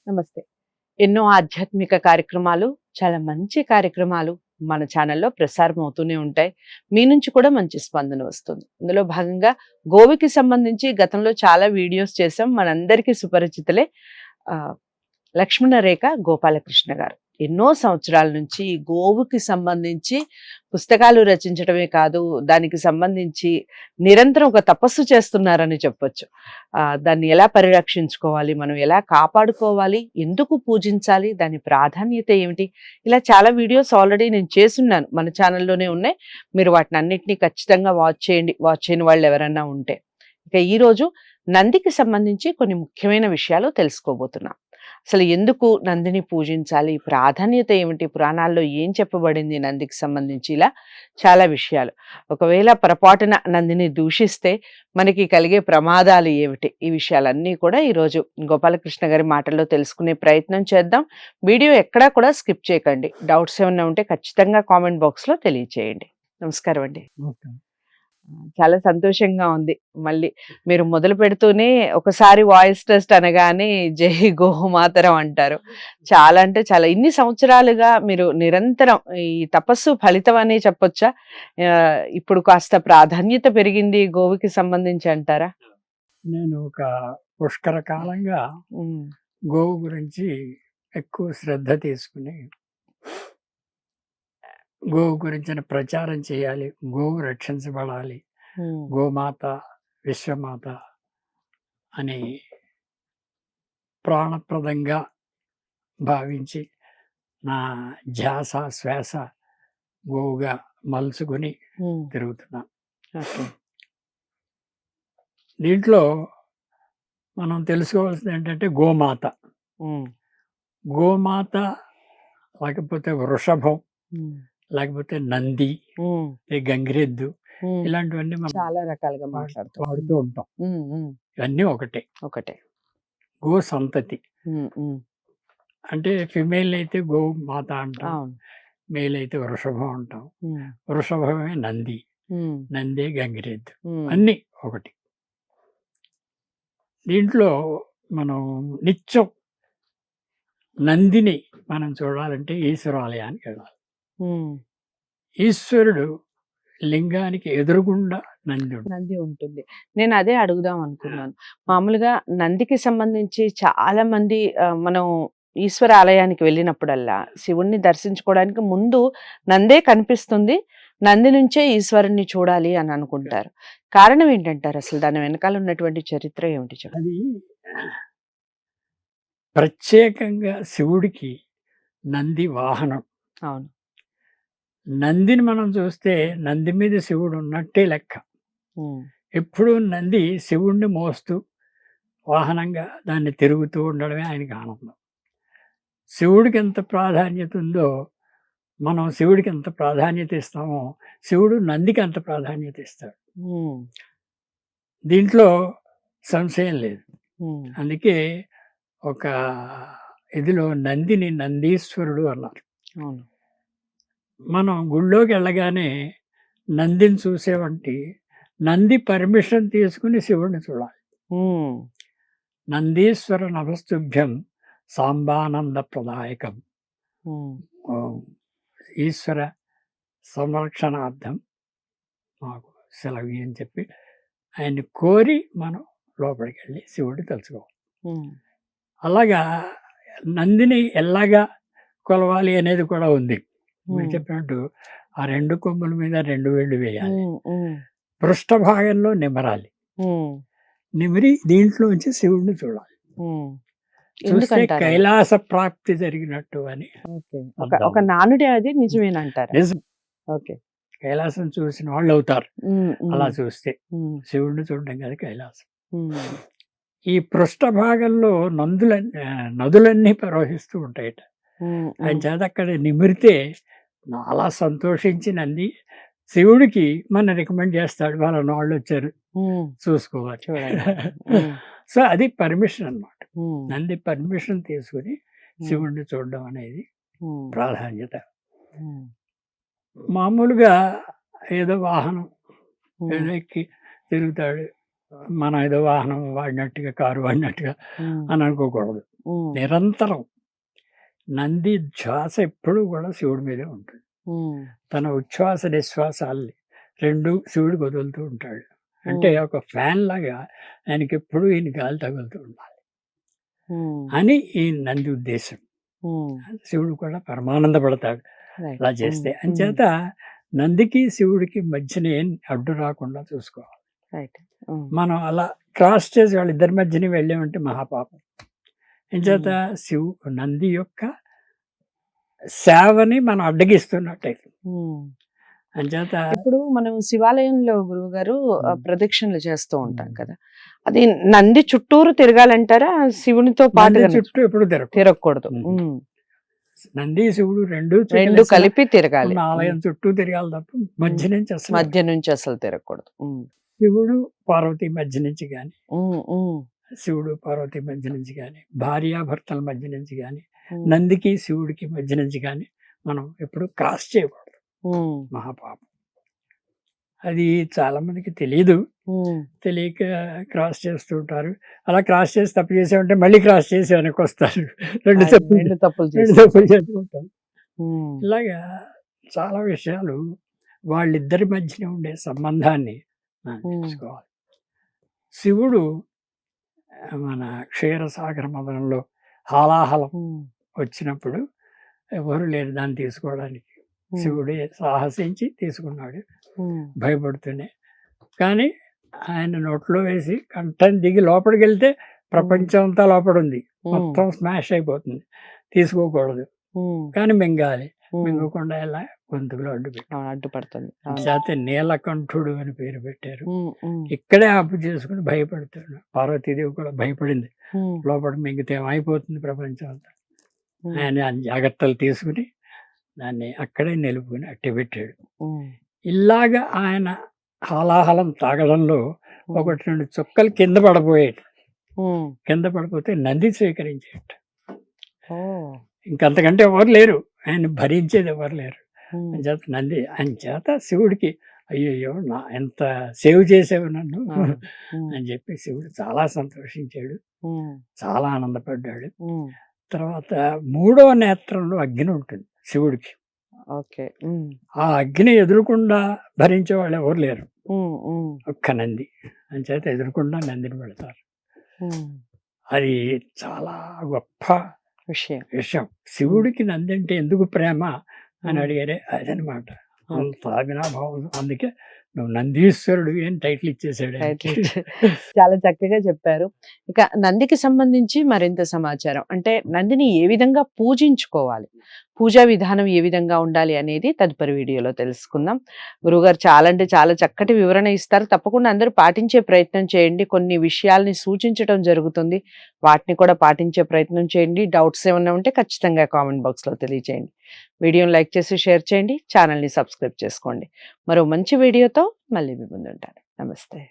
నమస్తే. ఎన్నో ఆధ్యాత్మిక కార్యక్రమాలు, చాలా మంచి కార్యక్రమాలు మన ఛానల్‌లో ప్రసారం అవుతూనే ఉంటాయి. మీ నుంచి కూడా మంచి స్పందన వస్తుంది. అందులో భాగంగా గోవుకి సంబంధించి గతంలో చాలా వీడియోస్ చేసాం. మనందరికీ సుపరిచితులే. ఆహ్, లక్ష్మణరేఖ గోపాలకృష్ణ గారు. ఎన్నో సంవత్సరాల నుంచి ఈ గోవుకి సంబంధించి పుస్తకాలు రచించడమే కాదు, దానికి సంబంధించి నిరంతరం ఒక తపస్సు చేస్తున్నారని చెప్పొచ్చు. దాన్ని ఎలా పరిరక్షించుకోవాలి, మనం ఎలా కాపాడుకోవాలి, ఎందుకు పూజించాలి, దాని ప్రాధాన్యత ఏమిటి, ఇలా చాలా వీడియోస్ ఆల్రెడీ నేను చేసున్నాను. మన ఛానల్లోనే ఉన్నాయి. మీరు వాటిని అన్నిటినీ ఖచ్చితంగా వాచ్ చేయండి, వాచ్ చేయని వాళ్ళు ఎవరన్నా ఉంటే. ఇక ఈరోజు నందికి సంబంధించి కొన్ని ముఖ్యమైన విషయాలు తెలుసుకోబోతున్నాం. అసలు ఎందుకు నందిని పూజించాలి, ప్రాధాన్యత ఏమిటి, పురాణాల్లో ఏం చెప్పబడింది నందికి సంబంధించి, ఇలా చాలా విషయాలు. ఒకవేళ పొరపాటున నందిని దూషిస్తే మనకి కలిగే ప్రమాదాలు ఏమిటి, ఈ విషయాలన్నీ కూడా ఈరోజు గోపాలకృష్ణ గారి మాటల్లో తెలుసుకునే ప్రయత్నం చేద్దాం. వీడియో ఎక్కడా కూడా స్కిప్ చేయకండి. డౌట్స్ ఏమైనా ఉంటే ఖచ్చితంగా కామెంట్ బాక్స్లో తెలియచేయండి. నమస్కారం అండి. చాలా సంతోషంగా ఉంది. మళ్ళీ మీరు మొదలు పెడుతూనే ఒకసారి వాయిస్ టెస్ట్ అనగానే జై గోమాతరం అంటారు. చాలా అంటే చాలా ఇన్ని సంవత్సరాలుగా మీరు నిరంతరం ఈ తపస్సు ఫలితం అనే చెప్పొచ్చా? ఇప్పుడు కాస్త ప్రాధాన్యత పెరిగింది గోవుకి సంబంధించి అంటారా? నేను ఒక పుష్కర కాలంగా గోవు గురించి ఎక్కువ శ్రద్ధ తీసుకుని గోవు గురించిన ప్రచారం చేయాలి, గోవు రక్షించబడాలి, గోమాత విశ్వమాత అని ప్రాణప్రదంగా భావించి నా ధ్యాస శ్వాస గోవుగా మలుచుకుని తిరుగుతున్నాను. దీంట్లో మనం తెలుసుకోవాల్సింది ఏంటంటే గోమాత, గోమాత లేకపోతే వృషభం, లేకపోతే నంది, గంగిరెద్దు, ఇలాంటివన్నీ మనం చాలా రకాలుగా వాడుతూ ఉంటాం. ఇవన్నీ ఒకటే గో సంతతి. అంటే ఫిమేల్ అయితే గో మాత అంటాం, మేల్ అయితే వృషభం అంటాం. వృషభమే నంది, నందే గంగిరెద్దు, అన్నీ ఒకటి. దీంట్లో మనం నిత్యం నందిని మనం చూడాలంటే ఈశ్వరాలయానికి వెళ్ళాలి. ఈశ్వరుడు లింగానికి ఎదురుగుండా నంది ఉంటుంది. నేను అదే అడుగుదాం అనుకున్నాను. మామూలుగా నందికి సంబంధించి చాలా మంది మనం ఈశ్వర ఆలయానికి వెళ్ళినప్పుడల్లా శివుణ్ణి దర్శించుకోవడానికి ముందు నందే కనిపిస్తుంది, నంది నుంచే ఈశ్వరుణ్ణి చూడాలి అని అనుకుంటారు. కారణం ఏంటంటారు? అసలు దాని వెనకాల ఉన్నటువంటి చరిత్ర ఏమిటి? అది ప్రత్యేకంగా శివుడికి నంది వాహనం. అవును. నందిని మనం చూస్తే నంది మీద శివుడు ఉన్నట్టే లెక్క. ఎప్పుడు నంది శివుణ్ణి మోస్తూ వాహనంగా దాన్ని తిరుగుతూ ఉండడమే ఆయనకి ఆనందం. శివుడికి ఎంత ప్రాధాన్యత ఉందో మనం శివుడికి ఎంత ప్రాధాన్యత ఇస్తామో శివుడు నందికి అంత ప్రాధాన్యత ఇస్తాడు. దీంట్లో సంశయం లేదు. అందుకే ఒక ఇదిలో నందిని నందీశ్వరుడు అన్నారు. మనం గుళ్ళోకి వెళ్ళగానే నందిని చూసేవంటి నంది పర్మిషన్ తీసుకుని శివుడిని చూడాలి. నందీశ్వర నమస్తుభ్యం సాంబానంద ప్రదాయకం, ఈశ్వర సంరక్షణార్థం మాకు సెలవు అని చెప్పి ఆయన్ని కోరి మనం లోపలికి వెళ్ళి శివుడిని తలుచుకోవాలి. అలాగా నందిని ఎలాగా కొలవాలి అనేది కూడా ఉంది. మీరు చెప్పినట్టు ఆ 2 కొమ్ముల మీద 2 వేళ్ళు వేయాలి, పృష్ఠ భాగంలో నిమరాలి, నిమిరి దీంట్లోంచి శివుడిని చూడాలి. చూస్తే కైలాస ప్రాప్తి జరిగినట్టు అని ఒక నానుడి. అది నిజమేనంటారు? నిజం. కైలాసం చూసిన వాళ్ళు అవుతారు అలా చూస్తే. శివుడిని చూడడం కదా కైలాసం. ఈ పృష్ఠ భాగంలో నదులన్నీ ప్రవహిస్తూ ఉంటాయట. ఆయన చేత అక్కడ నిమిరితే చాలా సంతోషించి నంది శివుడికి మన రికమెండ్ చేస్తాడు, వాళ్ళ వాళ్ళు వచ్చారు చూసుకోవాలి. సో అది పర్మిషన్ అన్నమాట. నంది పర్మిషన్ తీసుకుని శివుడిని చూడడం అనేది ప్రాధాన్యత. మామూలుగా ఏదో వాహనం ఏదో ఎక్కి తిరుగుతాడు, మనం ఏదో వాహనం వాడినట్టుగా కారు వాడినట్టుగా అని అనుకోకూడదు. ఉమ్, నిరంతరం నంది ధ్యాస ఎప్పుడూ కూడా శివుడి మీదే ఉంటుంది. ఉమ్, తన ఉచ్ఛ్వాస నిశ్వాసాల్ని రెండు శివుడికి వదులుతూ ఉంటాడు. అంటే ఒక ఫ్యాన్ లాగా ఆయనకి ఎప్పుడూ ఈయన గాలి తగులుతూ ఉండాలి ఉమ్, అని ఈ నంది ఉద్దేశం. ఉమ్, శివుడు కూడా పరమానందపడతాడు right. అలా చేస్తే. ఉమ్, అంచేత నందికి శివుడికి మధ్యన ఏం అడ్డు రాకుండా చూసుకోవాలి. right. ఉమ్, మనం అలా క్రాస్ చేసి వాళ్ళిద్దరి మధ్యని వెళ్ళామంటే మహాపాపం. అంచేత నంది యొక్క సేవని మనం అడ్డగిస్తున్నట్టయితే. ఉమ్. అంచేత ఇప్పుడు మనం శివాలయంలో గురువు గారు ఉమ్. ప్రదక్షిణలు చేస్తూ ఉంటాం ఉమ్. కదా, అది నంది చుట్టూరు తిరగాలంటారా, శివునితో నంది పాటు చుట్టూ ఎప్పుడు తిరగకూడదు? ఉమ్. ఉమ్. నంది శివుడు రెండు రెండు కలిపి తిరగాలి. ఉన్న ఆలయం చుట్టూ తిరగాలి తప్ప మధ్య నుంచి అసలు మధ్య నుంచి అసలు తిరగకూడదు. ఉమ్, శివుడు పార్వతి మధ్య నుంచి కానీ, ఉమ్, ఉమ్, శివుడు పార్వతి మధ్య నుంచి కానీ, భార్యాభర్తల మధ్య నుంచి కానీ, ఉమ్, నందికి శివుడికి మధ్య నుంచి కానీ మనం ఎప్పుడు క్రాస్ చేయకూడదు. ఉమ్, మహాపాపం. అది చాలా మందికి తెలియదు. ఉమ్. తెలియక క్రాస్ చేస్తూ ఉంటారు. అలా క్రాస్ చేసి తప్పు చేసామంటే మళ్ళీ క్రాస్ చేసి వెనక్కి వస్తారు. రెండు అది తప్పులు రెండు తప్పులు రెండు చేశారు. తప్పులు చేస్తుంటారు. ఉమ్, ఇలాగా చాలా విషయాలు వాళ్ళిద్దరి మధ్యన ఉండే సంబంధాన్ని మనం తెలుసుకోవాలి. శివుడు మన క్షీరసాగర మదనంలో హాలాహలం ఉమ్, వచ్చినప్పుడు ఎవరు లేరు దాన్ని తీసుకోవడానికి. ఉమ్, శివుడే సాహసించి తీసుకున్నాడు ఉమ్, భయపడుతూనే. కానీ ఆయన నోట్లో వేసి కంఠం దిగి లోపలికి వెళ్తే ప్రపంచం అంతా లోపల ఉంది, మొత్తం స్మాష్ అయిపోతుంది. తీసుకోకూడదు ఉమ్, కానీ మింగాలి. ఉమ్. మింగకుండా ఇలా గొంతుకులో అవును, అడ్డుపడుతుంది. చేత నీలకంఠుడు అని పేరు పెట్టారు. ఉమ్, ఉమ్, ఇక్కడే ఆపు చేసుకుని భయపడుతున్నాడు. పార్వతీదేవి కూడా భయపడింది, ఉమ్, లోపల మింగితే ఏమైపోతుంది ప్రపంచం అంతా. ఉమ్, ఆయన జాగ్రత్తలు తీసుకుని దాన్ని అక్కడే నిలుపుకుని అట్టి పెట్టాడు. ఉమ్, ఇలాగా ఆయన హాలాహలం తాగడంలో ఉమ్, ఒకటి రెండు చుక్కలు కింద పడబోయేట. ఉమ్. కింద పడిపోతే నంది స్వీకరించేట. ఓ, ఇంకంతకంటే ఎవరు లేరు, ఆయన భరించేది ఎవరు లేరు. ఉమ్, అంచేత నంది అంచేత శివుడికి అయ్యయ్యో నా ఎంత సేవ్ చేసావు నన్ను అవును. ఉమ్, అని చెప్పి శివుడు చాలా సంతోషించాడు, ఉమ్, చాలా ఆనందపడ్డాడు. ఉమ్. తర్వాత మూడవ నేత్రంలో అగ్ని ఉంటుంది శివుడికి. ఓకే. ఉమ్, ఆ అగ్ని ఎదురకుండా భరించే వాళ్ళు ఎవరు లేరు, ఉమ్, ఉమ్, ఒక్క నంది. అంచేత ఎదురకుండా నందిని పెడతారు. ఉమ్. అది చాలా గొప్ప విషయం. విషయం. శివుడికి నంది అంటే ఎందుకు ప్రేమ అని ఉమ్. అడిగారే అదనమాట. అంత అవినాభావం. అందుకే నువ్వు నందీశ్వరుడు అని టైటిల్ ఇచ్చేసాడు. టైటిల్ చాలా చక్కగా చెప్పారు. ఇక నందికి సంబంధించి మరింత సమాచారం, అంటే నందిని ఏ విధంగా పూజించుకోవాలి, పూజా విధానం ఏ విధంగా ఉండాలి అనేది తదుపరి వీడియోలో తెలుసుకుందాం. గురువుగారు చాలా అంటే చాలా చక్కటి వివరణ ఇస్తారు. తప్పకుండా అందరూ పాటించే ప్రయత్నం చేయండి. కొన్ని విషయాల్ని సూచించడం జరుగుతుంది, వాటిని కూడా పాటించే ప్రయత్నం చేయండి. డౌట్స్ ఏమైనా ఉంటే ఖచ్చితంగా కామెంట్ బాక్స్లో తెలియజేయండి. వీడియోని లైక్ చేసి షేర్ చేయండి, ఛానల్ని సబ్స్క్రైబ్ చేసుకోండి. మరో మంచి వీడియోతో మళ్ళీ మీ ముందు ఉంటాను. నమస్తే.